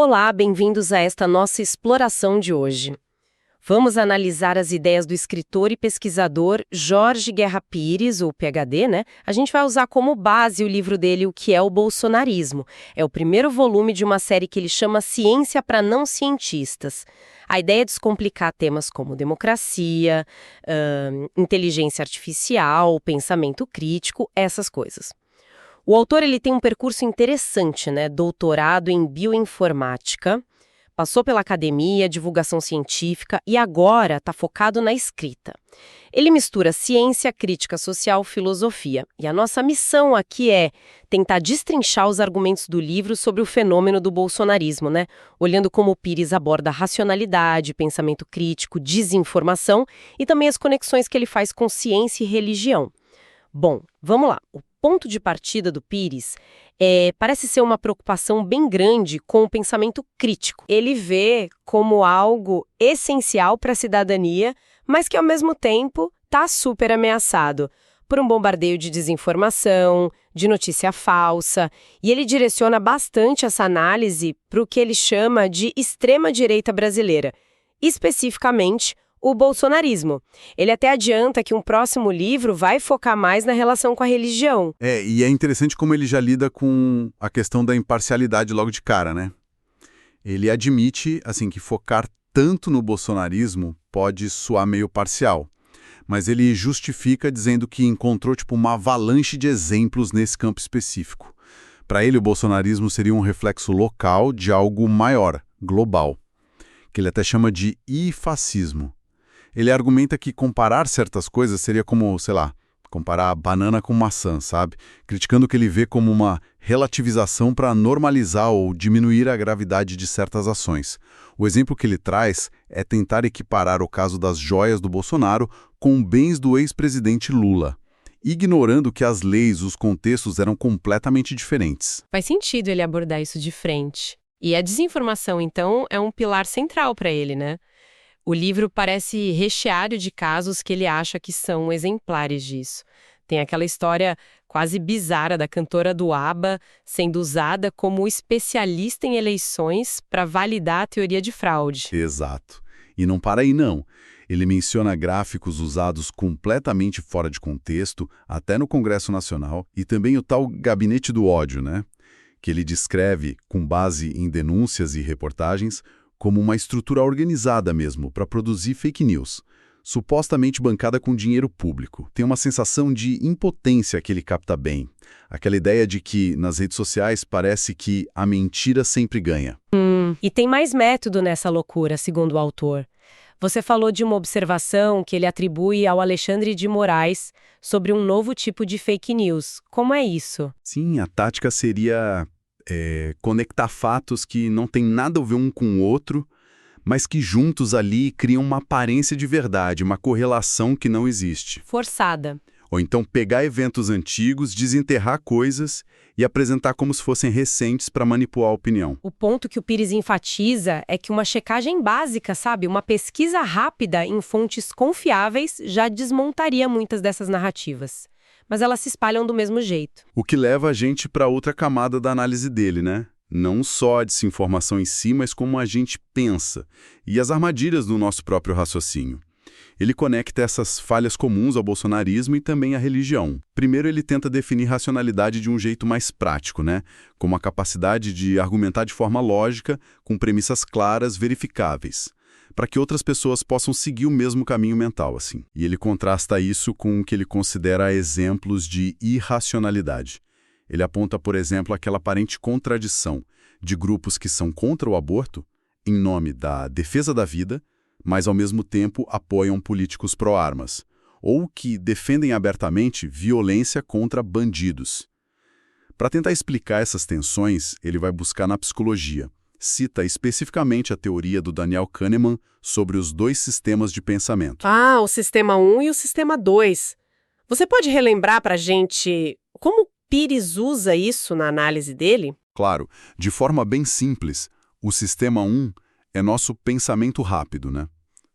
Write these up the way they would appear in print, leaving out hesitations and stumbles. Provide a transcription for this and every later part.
Olá, bem-vindos a esta nossa exploração de hoje. Vamos analisar as ideias do escritor e pesquisador Jorge Guerra Pires, ou PhD, né? A gente vai usar como base o livro dele, O que é o Bolsonarismo. É o primeiro volume de uma série que ele chama Ciência para Não Cientistas. A ideia é descomplicar temas como democracia, inteligência artificial, pensamento crítico, essas coisas. O autor ele tem um percurso interessante, né? Doutorado em bioinformática, passou pela academia, divulgação científica e agora está focado na escrita. Ele mistura ciência, crítica social, filosofia. E a nossa missão aqui é tentar destrinchar os argumentos do livro sobre o fenômeno do bolsonarismo, né? Olhando como o Pires aborda racionalidade, pensamento crítico, desinformação e também as conexões que ele faz com ciência e religião. Bom, vamos lá. O ponto de partida do Pires parece ser uma preocupação bem grande com o pensamento crítico. Ele vê como algo essencial para a cidadania, mas que, ao mesmo tempo, está super ameaçado por um bombardeio de desinformação, de notícia falsa, e ele direciona bastante essa análise para o que ele chama de extrema-direita brasileira, especificamente o bolsonarismo. Ele até adianta que um próximo livro vai focar mais na relação com a religião. E é interessante como ele já lida com a questão da imparcialidade logo de cara, né? Ele admite, assim, que focar tanto no bolsonarismo pode soar meio parcial, mas ele justifica dizendo que encontrou, uma avalanche de exemplos nesse campo específico. Para ele, o bolsonarismo seria um reflexo local de algo maior, global, que ele até chama de fascismo. Ele argumenta que comparar certas coisas seria como, comparar banana com maçã, sabe? Criticando o que ele vê como uma relativização para normalizar ou diminuir a gravidade de certas ações. O exemplo que ele traz é tentar equiparar o caso das joias do Bolsonaro com bens do ex-presidente Lula, ignorando que as leis, os contextos eram completamente diferentes. Faz sentido ele abordar isso de frente. E a desinformação, então, é um pilar central para ele, né? O livro parece recheado de casos que ele acha que são exemplares disso. Tem aquela história quase bizarra da cantora do ABBA sendo usada como especialista em eleições para validar a teoria de fraude. Exato. E não para aí, não. Ele menciona gráficos usados completamente fora de contexto, até no Congresso Nacional, e também o tal gabinete do ódio, né? Que ele descreve, com base em denúncias e reportagens, como uma estrutura organizada mesmo para produzir fake news, supostamente bancada com dinheiro público. Tem uma sensação de impotência que ele capta bem. Aquela ideia de que nas redes sociais parece que a mentira sempre ganha. E tem mais método nessa loucura, segundo o autor. Você falou de uma observação que ele atribui ao Alexandre de Moraes sobre um novo tipo de fake news. Como é isso? Sim, a tática seria conectar fatos que não têm nada a ver um com o outro, mas que juntos ali criam uma aparência de verdade, uma correlação que não existe. Forçada. Ou então pegar eventos antigos, desenterrar coisas e apresentar como se fossem recentes para manipular a opinião. O ponto que o Pires enfatiza é que uma checagem básica, uma pesquisa rápida em fontes confiáveis já desmontaria muitas dessas narrativas. Mas elas se espalham do mesmo jeito. O que leva a gente para outra camada da análise dele, né? Não só a desinformação em si, mas como a gente pensa e as armadilhas do nosso próprio raciocínio. Ele conecta essas falhas comuns ao bolsonarismo e também à religião. Primeiro, ele tenta definir racionalidade de um jeito mais prático, né? Como a capacidade de argumentar de forma lógica, com premissas claras, verificáveis, para que outras pessoas possam seguir o mesmo caminho mental, assim. E ele contrasta isso com o que ele considera exemplos de irracionalidade. Ele aponta, por exemplo, aquela aparente contradição de grupos que são contra o aborto, em nome da defesa da vida, mas ao mesmo tempo apoiam políticos pró-armas, ou que defendem abertamente violência contra bandidos. Para tentar explicar essas tensões, ele vai buscar na psicologia. Cita especificamente a teoria do Daniel Kahneman sobre os dois sistemas de pensamento. O sistema 1 e o sistema 2. Você pode relembrar para a gente como Pires usa isso na análise dele? Claro, de forma bem simples, o sistema 1 é nosso pensamento rápido, né?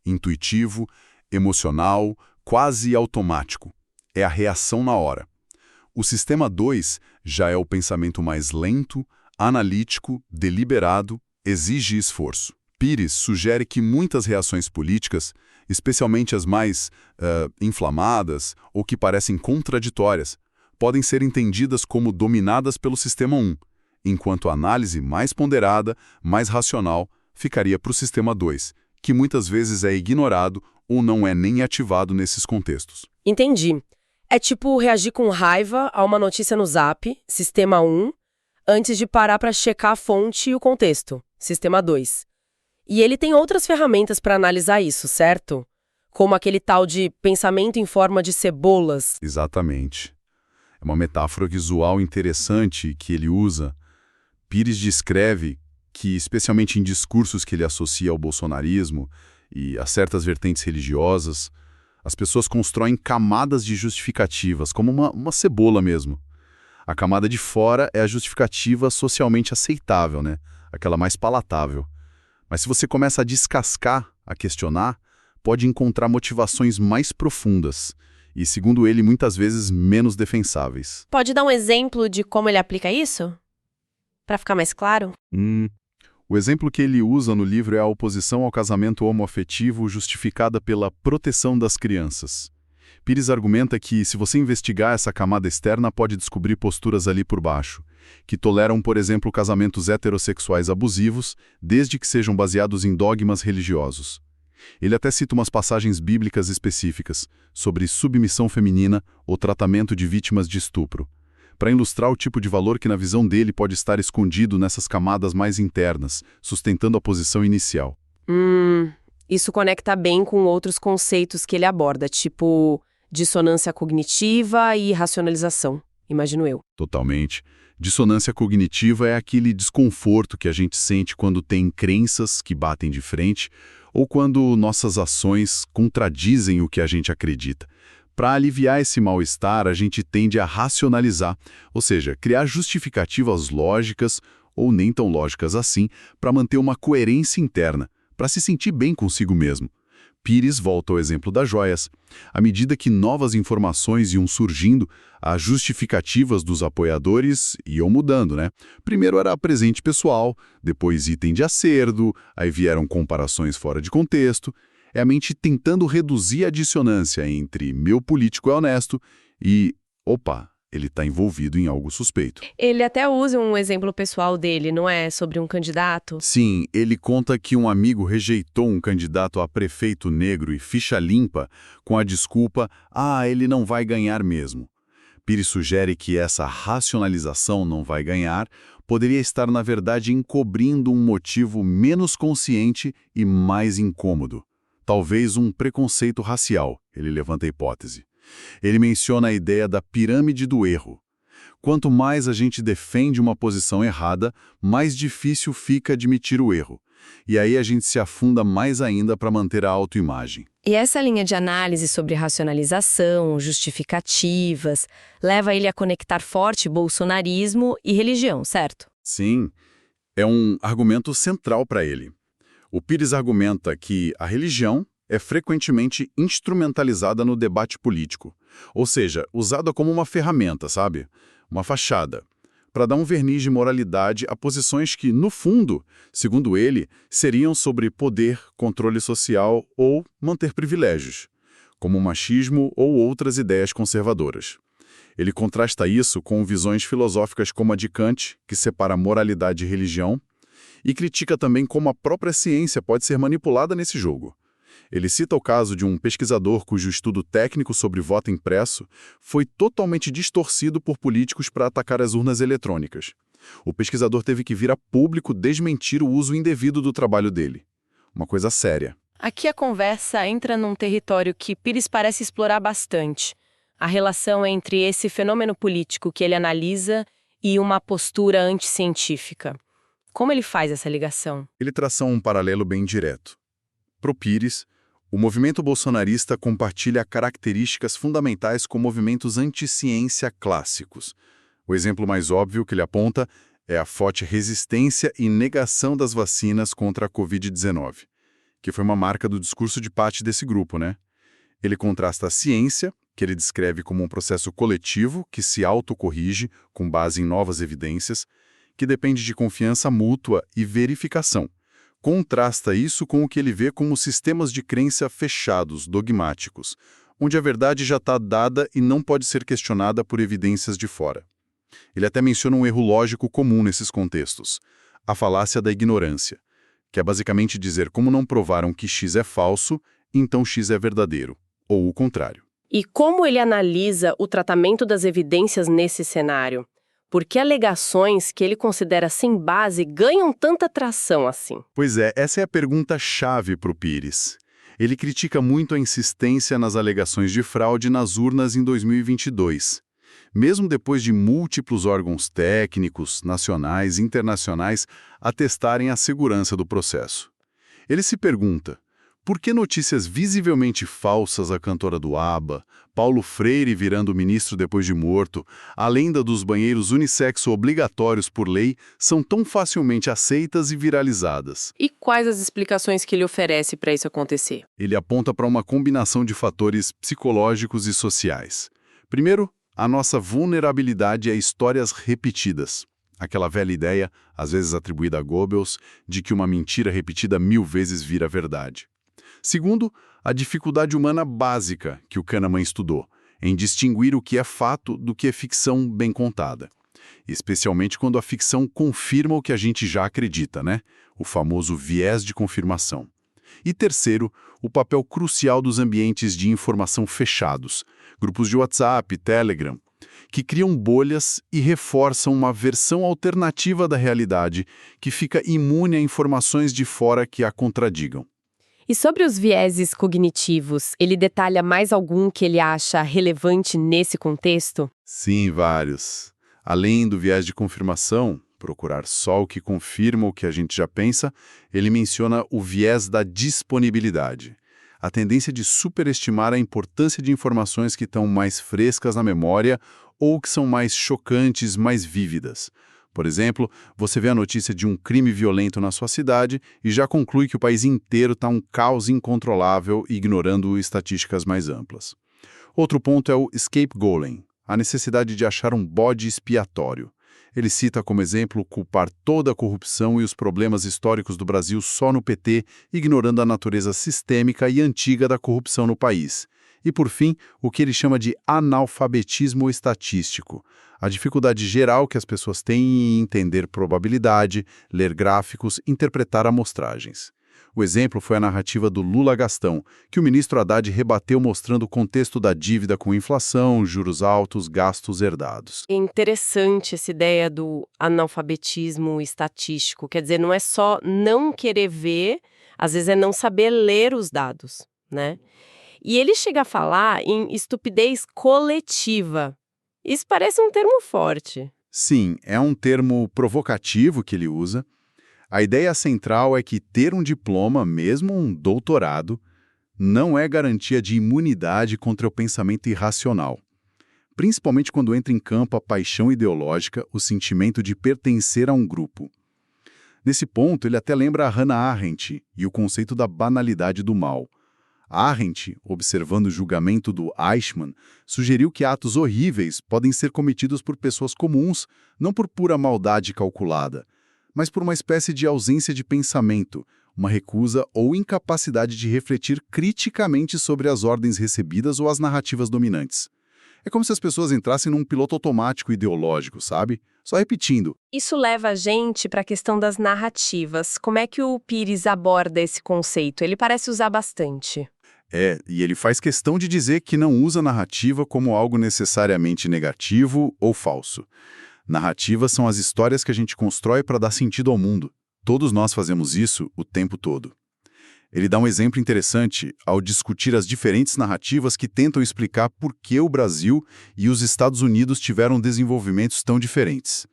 Intuitivo, emocional, quase automático. É a reação na hora. O sistema 2 já é o pensamento mais lento, analítico, deliberado exige esforço. Pires sugere que muitas reações políticas, especialmente as mais inflamadas ou que parecem contraditórias, podem ser entendidas como dominadas pelo sistema 1, enquanto a análise mais ponderada, mais racional, ficaria para o sistema 2, que muitas vezes é ignorado ou não é nem ativado nesses contextos. Entendi. É tipo reagir com raiva a uma notícia no Zap, sistema 1, antes de parar para checar a fonte e o contexto, sistema 2. E ele tem outras ferramentas para analisar isso, certo? Como aquele tal de pensamento em forma de cebolas. Exatamente. É uma metáfora visual interessante que ele usa. Pires descreve que, especialmente em discursos que ele associa ao bolsonarismo e a certas vertentes religiosas, as pessoas constroem camadas de justificativas, como uma cebola mesmo. A camada de fora é a justificativa socialmente aceitável, né? Aquela mais palatável. Mas se você começa a descascar, a questionar, pode encontrar motivações mais profundas e, segundo ele, muitas vezes menos defensáveis. Pode dar um exemplo de como ele aplica isso? Para ficar mais claro? O exemplo que ele usa no livro é a oposição ao casamento homoafetivo justificada pela proteção das crianças. Pires argumenta que, se você investigar essa camada externa, pode descobrir posturas ali por baixo, que toleram, por exemplo, casamentos heterossexuais abusivos, desde que sejam baseados em dogmas religiosos. Ele até cita umas passagens bíblicas específicas sobre submissão feminina ou tratamento de vítimas de estupro, para ilustrar o tipo de valor que, na visão dele, pode estar escondido nessas camadas mais internas, sustentando a posição inicial. Isso conecta bem com outros conceitos que ele aborda, tipo dissonância cognitiva e racionalização, imagino eu. Totalmente. Dissonância cognitiva é aquele desconforto que a gente sente quando tem crenças que batem de frente ou quando nossas ações contradizem o que a gente acredita. Para aliviar esse mal-estar, a gente tende a racionalizar, ou seja, criar justificativas lógicas ou nem tão lógicas assim, para manter uma coerência interna, para se sentir bem consigo mesmo. Pires volta ao exemplo das joias. À medida que novas informações iam surgindo, as justificativas dos apoiadores iam mudando, né? Primeiro era presente pessoal, depois item de acerto, aí vieram comparações fora de contexto. É a mente tentando reduzir a dissonância entre meu político é honesto e, opa, ele está envolvido em algo suspeito. Ele até usa um exemplo pessoal dele, não é? Sobre um candidato. Sim, ele conta que um amigo rejeitou um candidato a prefeito negro e ficha limpa com a desculpa, ele não vai ganhar mesmo. Pires sugere que essa racionalização não vai ganhar poderia estar, na verdade, encobrindo um motivo menos consciente e mais incômodo. Talvez um preconceito racial, ele levanta a hipótese. Ele menciona a ideia da pirâmide do erro. Quanto mais a gente defende uma posição errada, mais difícil fica admitir o erro. E aí a gente se afunda mais ainda para manter a autoimagem. E essa linha de análise sobre racionalização, justificativas, leva ele a conectar forte bolsonarismo e religião, certo? Sim, é um argumento central para ele. O Pires argumenta que a religião é frequentemente instrumentalizada no debate político, ou seja, usada como uma ferramenta, sabe? Uma fachada, para dar um verniz de moralidade a posições que, no fundo, segundo ele, seriam sobre poder, controle social ou manter privilégios, como o machismo ou outras ideias conservadoras. Ele contrasta isso com visões filosóficas como a de Kant, que separa moralidade e religião, e critica também como a própria ciência pode ser manipulada nesse jogo. Ele cita o caso de um pesquisador cujo estudo técnico sobre voto impresso foi totalmente distorcido por políticos para atacar as urnas eletrônicas. O pesquisador teve que vir a público desmentir o uso indevido do trabalho dele. Uma coisa séria. Aqui a conversa entra num território que Pires parece explorar bastante. A relação entre esse fenômeno político que ele analisa e uma postura anticientífica. Como ele faz essa ligação? Ele traça um paralelo bem direto. Pro Pires, o movimento bolsonarista compartilha características fundamentais com movimentos anti-ciência clássicos. O exemplo mais óbvio que ele aponta é a forte resistência e negação das vacinas contra a Covid-19, que foi uma marca do discurso de parte desse grupo, né? Ele contrasta a ciência, que ele descreve como um processo coletivo que se autocorrige com base em novas evidências, que depende de confiança mútua e verificação. Contrasta isso com o que ele vê como sistemas de crença fechados, dogmáticos, onde a verdade já está dada e não pode ser questionada por evidências de fora. Ele até menciona um erro lógico comum nesses contextos, a falácia da ignorância, que é basicamente dizer como não provaram que X é falso, então X é verdadeiro, ou o contrário. E como ele analisa o tratamento das evidências nesse cenário? Por que alegações que ele considera sem base ganham tanta tração assim? Pois é, essa é a pergunta-chave para o Pires. Ele critica muito a insistência nas alegações de fraude nas urnas em 2022. Mesmo depois de múltiplos órgãos técnicos, nacionais e internacionais, atestarem a segurança do processo. Ele se pergunta, por que notícias visivelmente falsas à cantora do ABBA, Paulo Freire virando ministro depois de morto, a lenda dos banheiros unissexo obrigatórios por lei, são tão facilmente aceitas e viralizadas? E quais as explicações que ele oferece para isso acontecer? Ele aponta para uma combinação de fatores psicológicos e sociais. Primeiro, a nossa vulnerabilidade a histórias repetidas. Aquela velha ideia, às vezes atribuída a Goebbels, de que uma mentira repetida 1000 vezes vira verdade. Segundo, a dificuldade humana básica que o Kahneman estudou, em distinguir o que é fato do que é ficção bem contada. Especialmente quando a ficção confirma o que a gente já acredita, né? O famoso viés de confirmação. E terceiro, o papel crucial dos ambientes de informação fechados, grupos de WhatsApp, Telegram, que criam bolhas e reforçam uma versão alternativa da realidade que fica imune a informações de fora que a contradigam. E sobre os vieses cognitivos, ele detalha mais algum que ele acha relevante nesse contexto? Sim, vários. Além do viés de confirmação, procurar só o que confirma o que a gente já pensa, ele menciona o viés da disponibilidade. A tendência de superestimar a importância de informações que estão mais frescas na memória ou que são mais chocantes, mais vívidas. Por exemplo, você vê a notícia de um crime violento na sua cidade e já conclui que o país inteiro está um caos incontrolável, ignorando estatísticas mais amplas. Outro ponto é o scapegoating, a necessidade de achar um bode expiatório. Ele cita como exemplo culpar toda a corrupção e os problemas históricos do Brasil só no PT, ignorando a natureza sistêmica e antiga da corrupção no país. E, por fim, o que ele chama de analfabetismo estatístico, a dificuldade geral que as pessoas têm em entender probabilidade, ler gráficos, interpretar amostragens. O exemplo foi a narrativa do Lula-Gastão, que o ministro Haddad rebateu mostrando o contexto da dívida com inflação, juros altos, gastos herdados. É interessante essa ideia do analfabetismo estatístico. Quer dizer, não é só não querer ver, às vezes é não saber ler os dados, né? E ele chega a falar em estupidez coletiva. Isso parece um termo forte. Sim, é um termo provocativo que ele usa. A ideia central é que ter um diploma, mesmo um doutorado, não é garantia de imunidade contra o pensamento irracional. Principalmente quando entra em campo a paixão ideológica, o sentimento de pertencer a um grupo. Nesse ponto, ele até lembra a Hannah Arendt e o conceito da banalidade do mal. Arendt, observando o julgamento do Eichmann, sugeriu que atos horríveis podem ser cometidos por pessoas comuns, não por pura maldade calculada, mas por uma espécie de ausência de pensamento, uma recusa ou incapacidade de refletir criticamente sobre as ordens recebidas ou as narrativas dominantes. É como se as pessoas entrassem num piloto automático ideológico, sabe? Só repetindo. Isso leva a gente para a questão das narrativas. Como é que o Pires aborda esse conceito? Ele parece usar bastante. E ele faz questão de dizer que não usa narrativa como algo necessariamente negativo ou falso. Narrativas são as histórias que a gente constrói para dar sentido ao mundo. Todos nós fazemos isso o tempo todo. Ele dá um exemplo interessante ao discutir as diferentes narrativas que tentam explicar por que o Brasil e os Estados Unidos tiveram desenvolvimentos tão diferentes.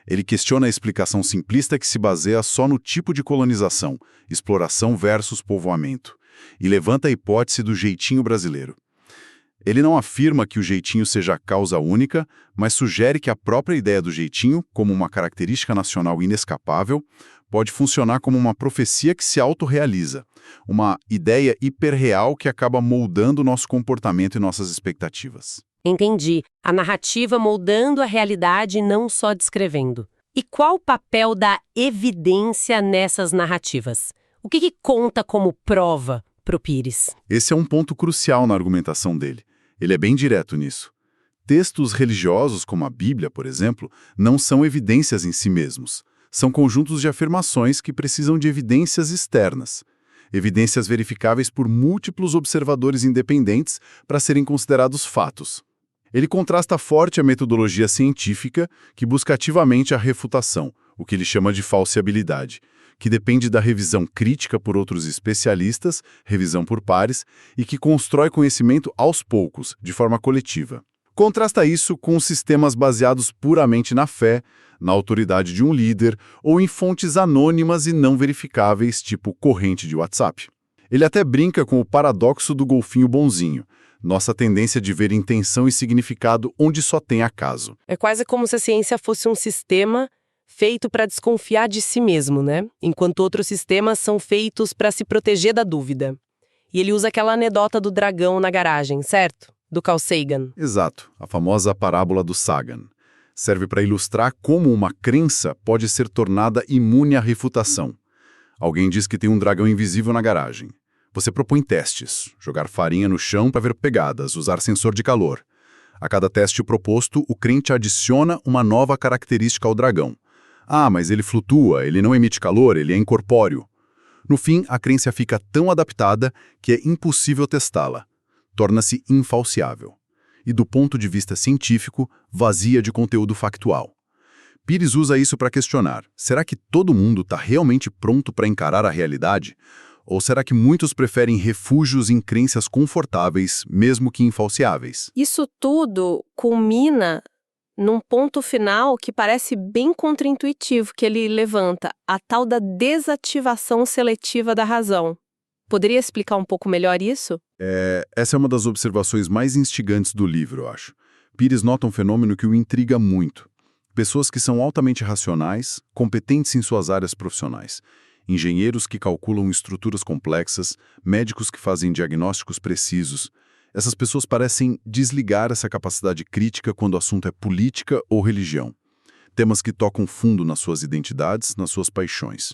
Ele questiona a explicação simplista que se baseia só no tipo de colonização, exploração versus povoamento, e levanta a hipótese do jeitinho brasileiro. Ele não afirma que o jeitinho seja a causa única, mas sugere que a própria ideia do jeitinho, como uma característica nacional inescapável, pode funcionar como uma profecia que se autorrealiza, uma ideia hiperreal que acaba moldando nosso comportamento e nossas expectativas. Entendi. A narrativa moldando a realidade e não só descrevendo. E qual o papel da evidência nessas narrativas? O que conta como prova para o Pires? Esse é um ponto crucial na argumentação dele. Ele é bem direto nisso. Textos religiosos, como a Bíblia, por exemplo, não são evidências em si mesmos. São conjuntos de afirmações que precisam de evidências externas. Evidências verificáveis por múltiplos observadores independentes para serem considerados fatos. Ele contrasta forte a metodologia científica, que busca ativamente a refutação, o que ele chama de falseabilidade, que depende da revisão crítica por outros especialistas, revisão por pares, e que constrói conhecimento aos poucos, de forma coletiva. Contrasta isso com sistemas baseados puramente na fé, na autoridade de um líder ou em fontes anônimas e não verificáveis, tipo corrente de WhatsApp. Ele até brinca com o paradoxo do golfinho bonzinho, nossa tendência de ver intenção e significado onde só tem acaso. É quase como se a ciência fosse um sistema feito para desconfiar de si mesmo, né? Enquanto outros sistemas são feitos para se proteger da dúvida. E ele usa aquela anedota do dragão na garagem, certo? Do Carl Sagan. Exato, a famosa parábola do Sagan. Serve para ilustrar como uma crença pode ser tornada imune à refutação. Alguém diz que tem um dragão invisível na garagem. Você propõe testes, jogar farinha no chão para ver pegadas, usar sensor de calor. A cada teste proposto, o crente adiciona uma nova característica ao dragão. Ah, mas ele flutua, ele não emite calor, ele é incorpóreo. No fim, a crença fica tão adaptada que é impossível testá-la. Torna-se infalciável. E do ponto de vista científico, vazia de conteúdo factual. Pires usa isso para questionar: será que todo mundo está realmente pronto para encarar a realidade? Ou será que muitos preferem refúgios em crenças confortáveis, mesmo que infalciáveis? Isso tudo culmina num ponto final que parece bem contraintuitivo que ele levanta, a tal da desativação seletiva da razão. Poderia explicar um pouco melhor isso? Essa é uma das observações mais instigantes do livro, eu acho. Pires nota um fenômeno que o intriga muito. Pessoas que são altamente racionais, competentes em suas áreas profissionais. Engenheiros que calculam estruturas complexas, médicos que fazem diagnósticos precisos. Essas pessoas parecem desligar essa capacidade crítica quando o assunto é política ou religião. Temas que tocam fundo nas suas identidades, nas suas paixões.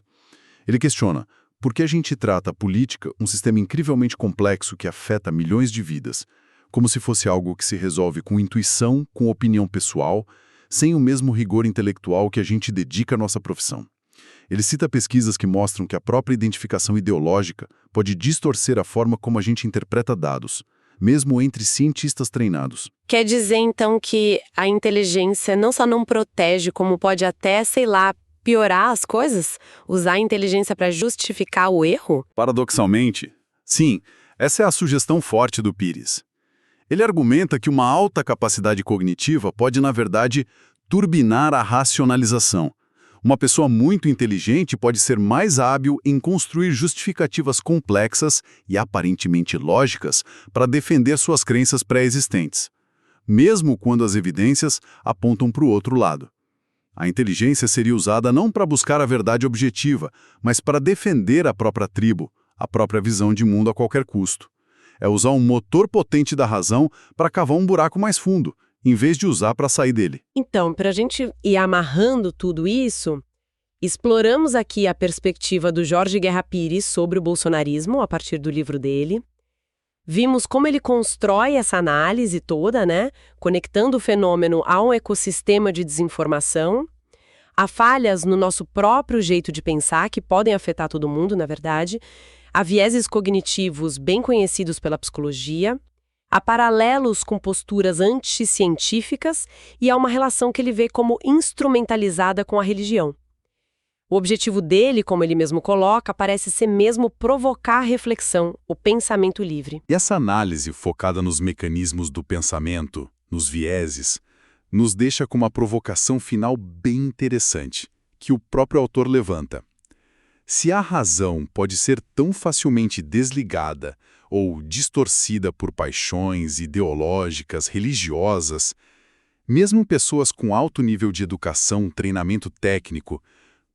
Ele questiona: por que a gente trata a política, um sistema incrivelmente complexo que afeta milhões de vidas, como se fosse algo que se resolve com intuição, com opinião pessoal, sem o mesmo rigor intelectual que a gente dedica à nossa profissão? Ele cita pesquisas que mostram que a própria identificação ideológica pode distorcer a forma como a gente interpreta dados, mesmo entre cientistas treinados. Quer dizer, então, que a inteligência não só não protege, como pode até, sei lá, piorar as coisas? Usar a inteligência para justificar o erro? Paradoxalmente, sim, essa é a sugestão forte do Pires. Ele argumenta que uma alta capacidade cognitiva pode, na verdade, turbinar a racionalização. Uma pessoa muito inteligente pode ser mais hábil em construir justificativas complexas e aparentemente lógicas para defender suas crenças pré-existentes, mesmo quando as evidências apontam para o outro lado. A inteligência seria usada não para buscar a verdade objetiva, mas para defender a própria tribo, a própria visão de mundo a qualquer custo. É usar um motor potente da razão para cavar um buraco mais fundo, em vez de usar para sair dele. Então, para a gente ir amarrando tudo isso, exploramos aqui a perspectiva do Jorge Guerra Pires sobre o bolsonarismo, a partir do livro dele. Vimos como ele constrói essa análise toda, né? Conectando o fenômeno a um ecossistema de desinformação. Há falhas no nosso próprio jeito de pensar, que podem afetar todo mundo, na verdade. Há vieses cognitivos bem conhecidos pela psicologia. Há paralelos com posturas anticientíficas e há uma relação que ele vê como instrumentalizada com a religião. O objetivo dele, como ele mesmo coloca, parece ser mesmo provocar a reflexão, o pensamento livre. E essa análise focada nos mecanismos do pensamento, nos vieses, nos deixa com uma provocação final bem interessante, que o próprio autor levanta. Se a razão pode ser tão facilmente desligada ou distorcida por paixões ideológicas, religiosas, mesmo pessoas com alto nível de educação, treinamento técnico,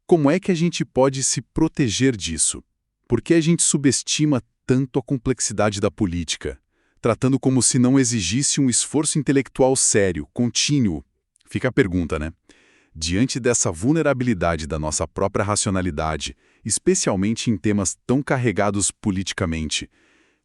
como é que a gente pode se proteger disso? Por que a gente subestima tanto a complexidade da política, tratando como se não exigisse um esforço intelectual sério, contínuo? Fica a pergunta, né? Diante dessa vulnerabilidade da nossa própria racionalidade, especialmente em temas tão carregados politicamente,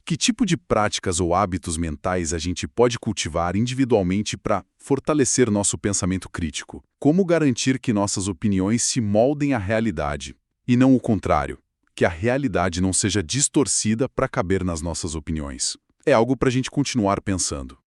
que tipo de práticas ou hábitos mentais a gente pode cultivar individualmente para fortalecer nosso pensamento crítico? Como garantir que nossas opiniões se moldem à realidade, e não o contrário, que a realidade não seja distorcida para caber nas nossas opiniões? É algo para a gente continuar pensando.